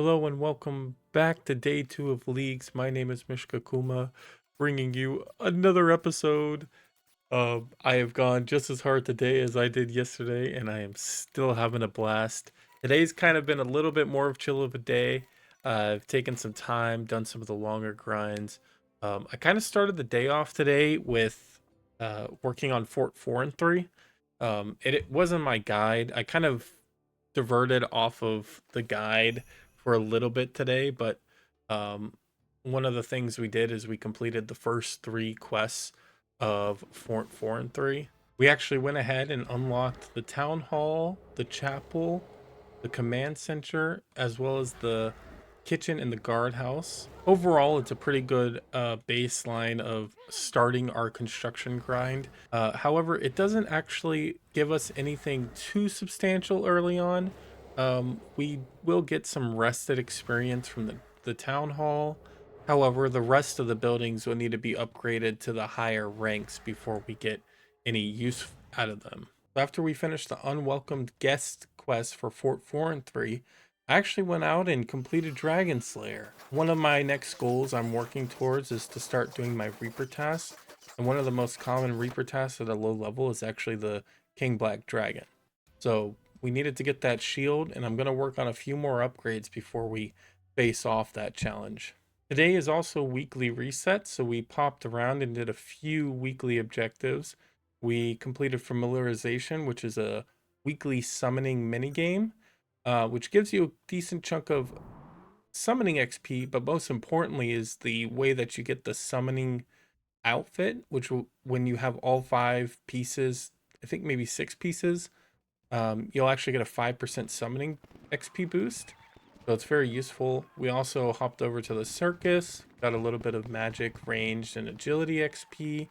Hello and welcome back to day 2 of Leagues. My name is Mishka Kuma, bringing you another episode. I have gone just as hard today as I did yesterday, and I am still having a blast. Today's kind of been a little bit more of chill of a day. I've taken some time, done some of the longer grinds. I kind of started the day off today with working on Fort 4 and 3. It wasn't my guide. I kind of diverted off of the guide for a little bit today, but um, one of the things we did is we completed the first 3 quests of Fort 4 and 3. We actually went ahead and unlocked the town hall, the chapel, the command center, as well as the kitchen and the guardhouse. Overall, it's a pretty good baseline of starting our construction grind. However, it doesn't actually give us anything too substantial early on. We will get some rested experience from the town hall. However, the rest of the buildings will need to be upgraded to the higher ranks before we get any use out of them. After we finished the unwelcomed guest quest for Fort 4 and 3, I actually went out and completed Dragon Slayer. One of my next goals I'm working towards is to start doing my Reaper tasks. And one of the most common Reaper tasks at a low level is actually the King Black Dragon. So we needed to get that shield, and I'm going to work on a few more upgrades before we face off that challenge. Today is also weekly reset, so we popped around and did a few weekly objectives. We completed familiarization, which is a weekly summoning minigame, which gives you a decent chunk of summoning XP, but most importantly is the way that you get the summoning outfit, which will, when you have all 5 pieces, I think maybe 6 pieces, you'll actually get a 5% summoning XP boost. So it's very useful. We also hopped over to the circus, got a little bit of magic, ranged, and agility XP.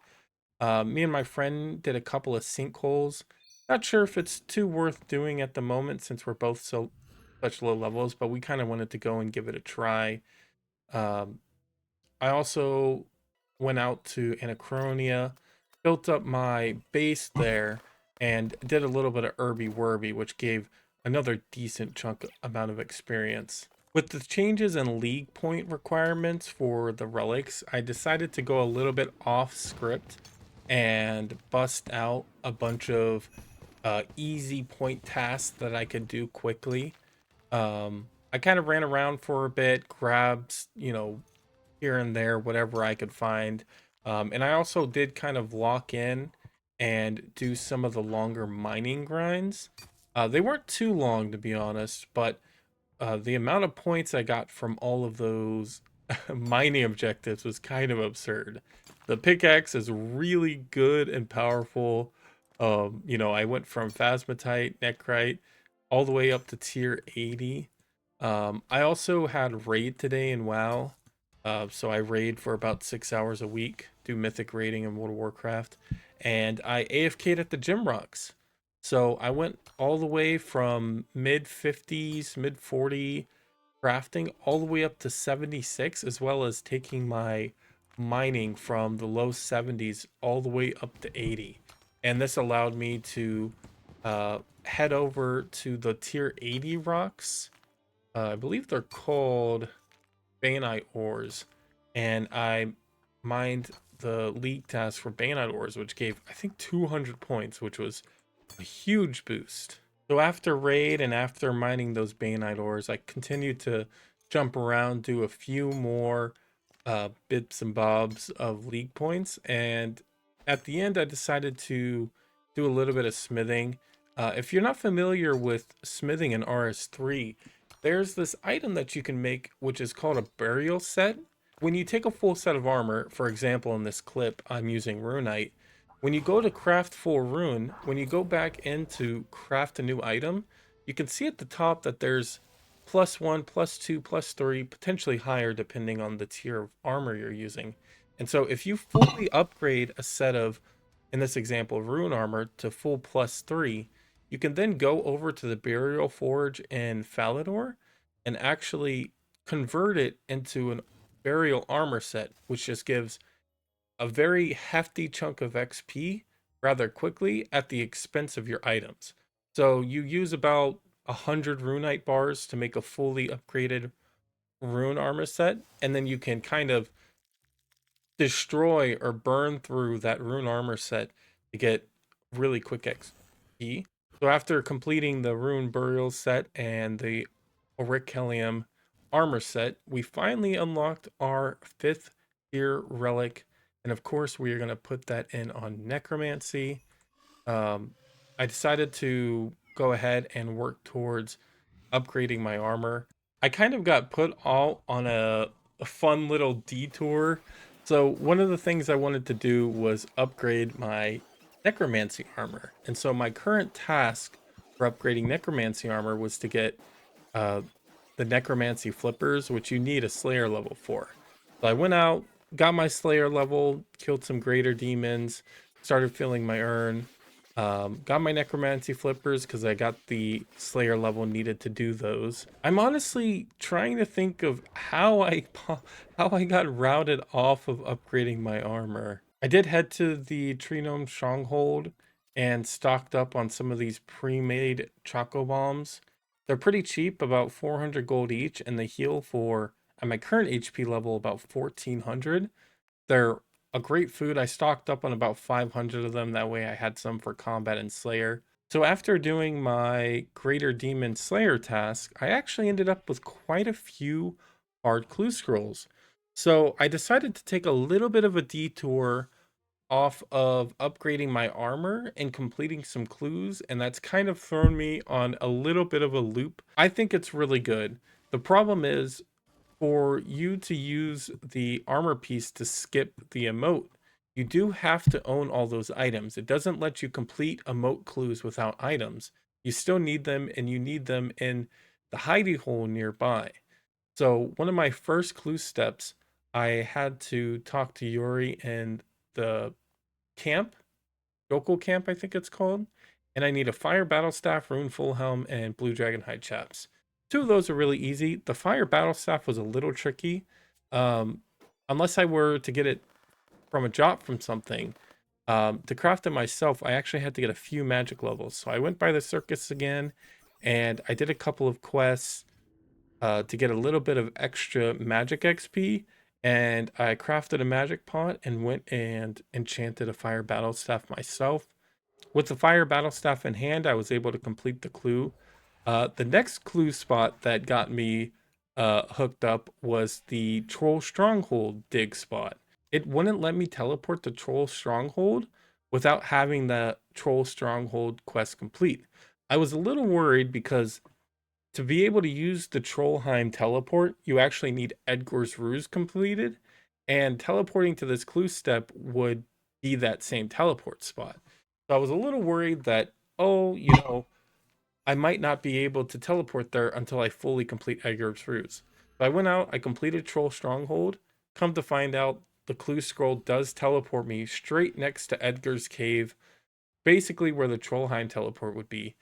Me and my friend did a couple of sinkholes. Not sure if it's too worth doing at the moment since we're both such low levels, but we kind of wanted to go and give it a try. Um, I also went out to Anachronia, built up my base there, and did a little bit of Irby Werby, which gave another decent chunk amount of experience. With the changes in league point requirements for the relics, I decided to go a little bit off script and bust out a bunch of easy point tasks that I could do quickly. I kind of ran around for a bit, grabbed, here and there, whatever I could find. And I also did kind of lock in and do some of the longer mining grinds. They weren't too long, to be honest, but the amount of points I got from all of those mining objectives was kind of absurd. The pickaxe is really good and powerful. I went from Phasmatite, Necrite, all the way up to tier 80. I also had raid today in WoW. So I raid for about 6 hours a week, do mythic raiding in World of Warcraft, and I AFK'd at the gym rocks. So I went all the way from mid 50s, mid 40 crafting, all the way up to 76, as well as taking my mining from the low 70s all the way up to 80. And this allowed me to head over to the tier 80 rocks. I believe they're called Baonite ores, and I mined the league task for Baonite ores, which gave I think 200 points, which was a huge boost. So after raid and after mining those Baonite ores, I continued to jump around, do a few more bits and bobs of league points, and at the end I decided to do a little bit of smithing. If you're not familiar with smithing in RS3, there's this item that you can make, which is called a burial set. When you take a full set of armor, for example, in this clip, I'm using Runite. When you go to craft full rune, when you go back in to craft a new item, you can see at the top that there's +1, +2, +3, potentially higher depending on the tier of armor you're using. And so if you fully upgrade a set of, in this example, rune armor to full +3, you can then go over to the Burial Forge in Falador and actually convert it into an burial armor set, which just gives a very hefty chunk of XP rather quickly at the expense of your items. So you use about 100 runite bars to make a fully upgraded rune armor set, and then you can kind of destroy or burn through that rune armor set to get really quick XP. So after completing the rune burial set and the Auricelium armor set, we finally unlocked our 5th tier relic, and of course we are going to put that in on necromancy. I decided to go ahead and work towards upgrading my armor. I kind of got put all on a fun little detour. So one of the things I wanted to do was upgrade my necromancy armor. And so my current task for upgrading necromancy armor was to get uh, the necromancy flippers, which you need a slayer level for. So I went out, got my slayer level, killed some greater demons, started filling my urn. Got my necromancy flippers because I got the slayer level needed to do those. I'm honestly trying to think of how I got routed off of upgrading my armor. I did head to the Tree Gnome Stronghold and stocked up on some of these pre-made choco bombs. They're pretty cheap, about 400 gold each, and they heal for, at my current HP level, about 1400. They're a great food. I stocked up on about 500 of them. That way I had some for combat and slayer. So after doing my greater demon slayer task, I actually ended up with quite a few hard clue scrolls. So I decided to take a little bit of a detour off of upgrading my armor and completing some clues, and that's kind of thrown me on a little bit of a loop. I think it's really good. The problem is, for you to use the armor piece to skip the emote, you do have to own all those items. It doesn't let you complete emote clues without items. You still need them, and you need them in the hidey hole nearby. So one of my first clue steps, I had to talk to Yuri in the camp, local camp, I think it's called. And I need a fire battle staff, rune full helm, and blue dragon hide chaps. Two of those are really easy. The fire battle staff was a little tricky. Um, Unless I were to get it from a drop from something. To craft it myself, I actually had to get a few magic levels. So I went by the circus again, and I did a couple of quests to get a little bit of extra magic XP. And I crafted a magic pot and went and enchanted a fire battle staff myself. With the fire battle staff in hand, I was able to complete the clue. The next clue spot that got me hooked up was the Troll Stronghold dig spot. It wouldn't let me teleport to Troll Stronghold without having the Troll Stronghold quest complete. I was a little worried because to be able to use the Trollheim teleport, you actually need Edgar's Ruse completed, and teleporting to this clue step would be that same teleport spot. So I was a little worried that, oh, I might not be able to teleport there until I fully complete Edgar's Ruse. So I went out, I completed Troll Stronghold. Come to find out, the clue scroll does teleport me straight next to Edgar's Cave, basically where the Trollheim teleport would be.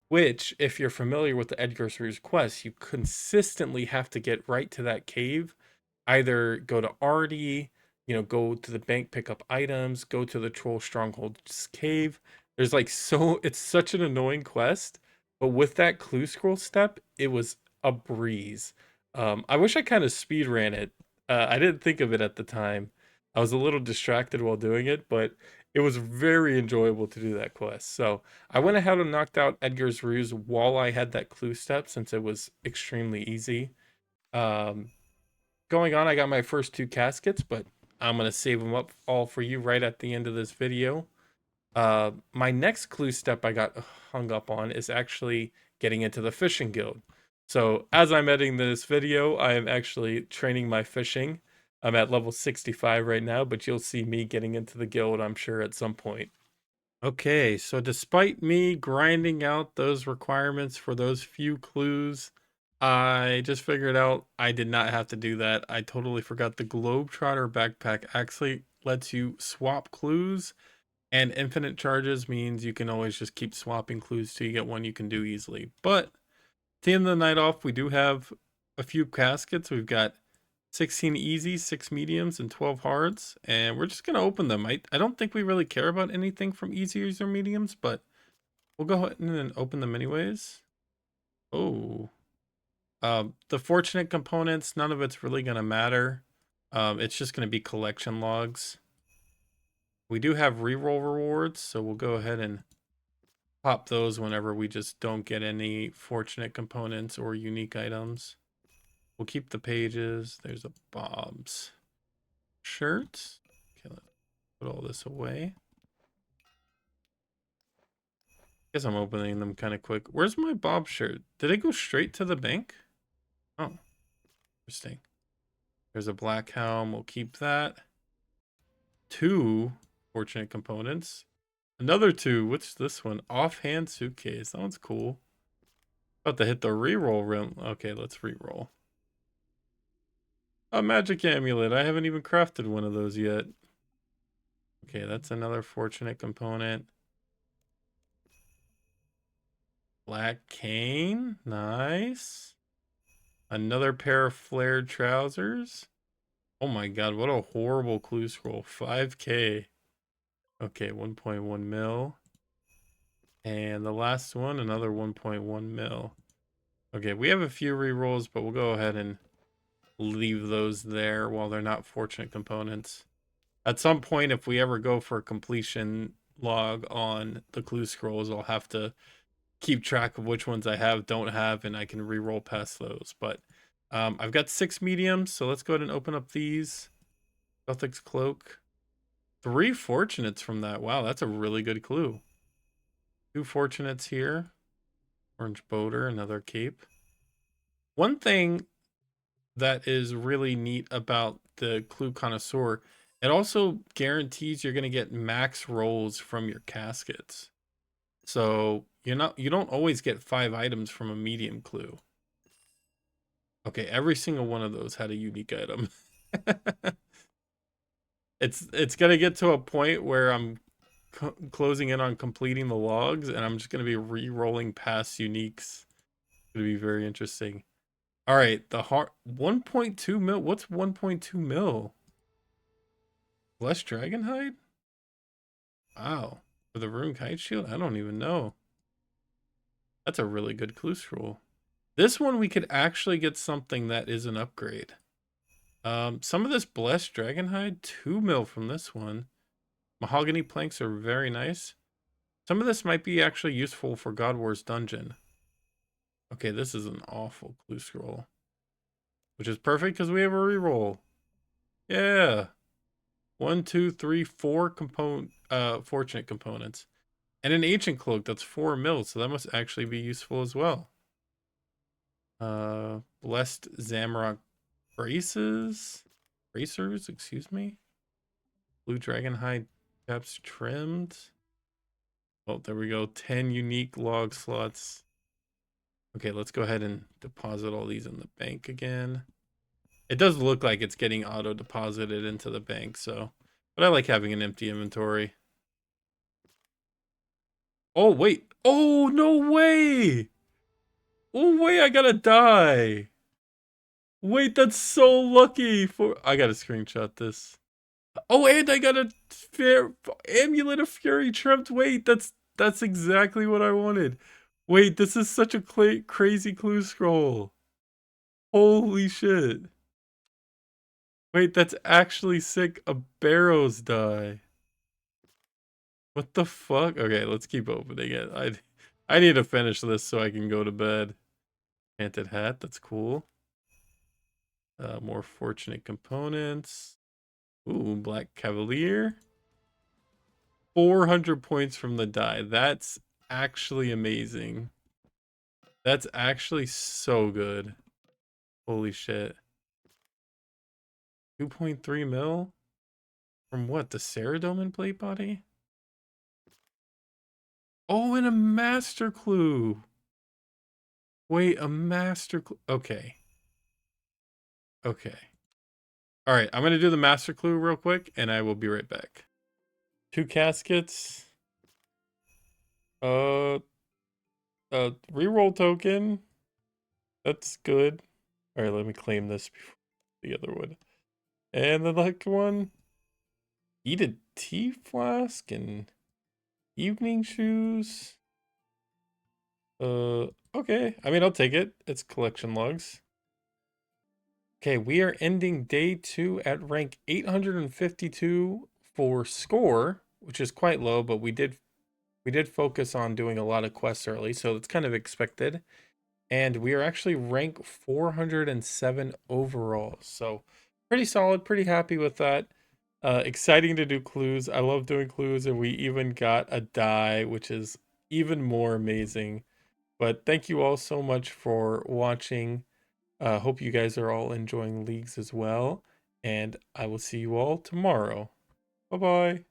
Which, if you're familiar with the Edgar's Ruse quest, you consistently have to get right to that cave. Either go to Artie, go to the bank, pick up items, go to the Troll Stronghold's cave. There's like it's such an annoying quest. But with that clue scroll step, it was a breeze. I wish I kind of speed ran it. I didn't think of it at the time. I was a little distracted while doing it, but it was very enjoyable to do that quest. So I went ahead and knocked out Edgar's Ruse while I had that clue step since it was extremely easy. Um, Going on, I got my first two caskets, but I'm going to save them up all for you right at the end of this video. My next clue step I got hung up on is actually getting into the fishing guild. So as I'm editing this video, I am actually training my fishing. I'm at level 65 right now, but you'll see me getting into the guild, I'm sure, at some point. Okay, so despite me grinding out those requirements for those few clues, I just figured out I did not have to do that. I totally forgot the Globetrotter backpack actually lets you swap clues, and infinite charges means you can always just keep swapping clues till you get one you can do easily. But to end the night off, we do have a few caskets. We've got 16 easies, 6 mediums, and 12 hards, and we're just going to open them. I don't think we really care about anything from easies or mediums, but we'll go ahead and open them anyways. Oh. The fortunate components, none of it's really going to matter. It's just going to be collection logs. We do have reroll rewards, so we'll go ahead and pop those whenever we just don't get any fortunate components or unique items. We'll keep the pages. There's a Bob's shirt. Okay, let's put all this away. Guess I'm opening them kind of quick. Where's my Bob shirt? Did it go straight to the bank? Oh, interesting. There's a black helm. We'll keep that. 2 fortunate components. Another 2. What's this one? Offhand suitcase. That one's cool. About to hit the reroll rim. Okay, let's reroll. A magic amulet. I haven't even crafted one of those yet. Okay, that's another fortunate component. Black cane. Nice. Another pair of flared trousers. Oh my god, what a horrible clue scroll. 5k. Okay, 1.1 mil. And the last one, another 1.1 mil. Okay, we have a few rerolls, but we'll go ahead and leave those there while they're not fortunate components. At some point, if we ever go for a completion log on the clue scrolls, I'll have to keep track of which ones I have, don't have, and I can reroll past those. But I've got 6 mediums, so let's go ahead and open up these. Gothic's Cloak. 3 fortunates from that. Wow, that's a really good clue. 2 fortunates here. Orange boater, another cape. One thing that is really neat about the Clue Connoisseur, it also guarantees you're going to get max rolls from your caskets. So you don't always get 5 items from a medium clue. Okay, every single one of those had a unique item. It's going to get to a point where I'm closing in on completing the logs, and I'm just going to be re-rolling past uniques. It's going to be very interesting. All right, the heart 1.2 mil. What's 1.2 mil? Less Dragonhide? Wow. For the Rune Kite Shield? I don't even know. That's a really good clue scroll. This one we could actually get something that is an upgrade. Some of this Blessed Dragonhide, 2 mil from this one. Mahogany planks are very nice. Some of this might be actually useful for God War's dungeon. Okay, this is an awful clue scroll. Which is perfect because we have a reroll. Yeah. 1, 2, 3, 4 fortunate components. And an ancient cloak that's 4 mil, so that must actually be useful as well. Blessed Zamrock bracers, excuse me. Blue Dragonhide caps trimmed. Oh, there we go. 10 unique log slots. Okay, let's go ahead and deposit all these in the bank again. It does look like it's getting auto deposited into the bank, so, but I like having an empty inventory. Oh, wait. Oh, no way. Oh, wait, I gotta die. Wait, that's so lucky. I gotta screenshot this. Oh, and I got a amulet of fury trimmed. Wait, that's exactly what I wanted. Wait, this is such a crazy clue scroll. Holy shit. Wait, that's actually sick. A Barrows die. What the fuck? Okay, let's keep opening it. I need to finish this so I can go to bed. Enchanted hat, that's cool. More fortunate components. Ooh, Black Cavalier. 400 points from the die. That's actually amazing. That's actually so good. Holy shit. 2.3 mil? From what? The Ceradomin plate body? Oh, and a master clue. Wait, a master clue. Okay. Okay. All right, I'm going to do the master clue real quick, and I will be right back. 2 caskets. Reroll token. That's good. All right, let me claim this before the other one. And the next one. Eat a tea flask and evening shoes. Okay. I mean, I'll take it. It's collection logs. Okay, we are ending day 2 at rank 852 for score, which is quite low, but we did focus on doing a lot of quests early, so it's kind of expected. And we are actually rank 407 overall. So pretty solid, pretty happy with that. Exciting to do clues. I love doing clues, and we even got a die, which is even more amazing. But thank you all so much for watching. Hope you guys are all enjoying leagues as well. And I will see you all tomorrow. Bye bye.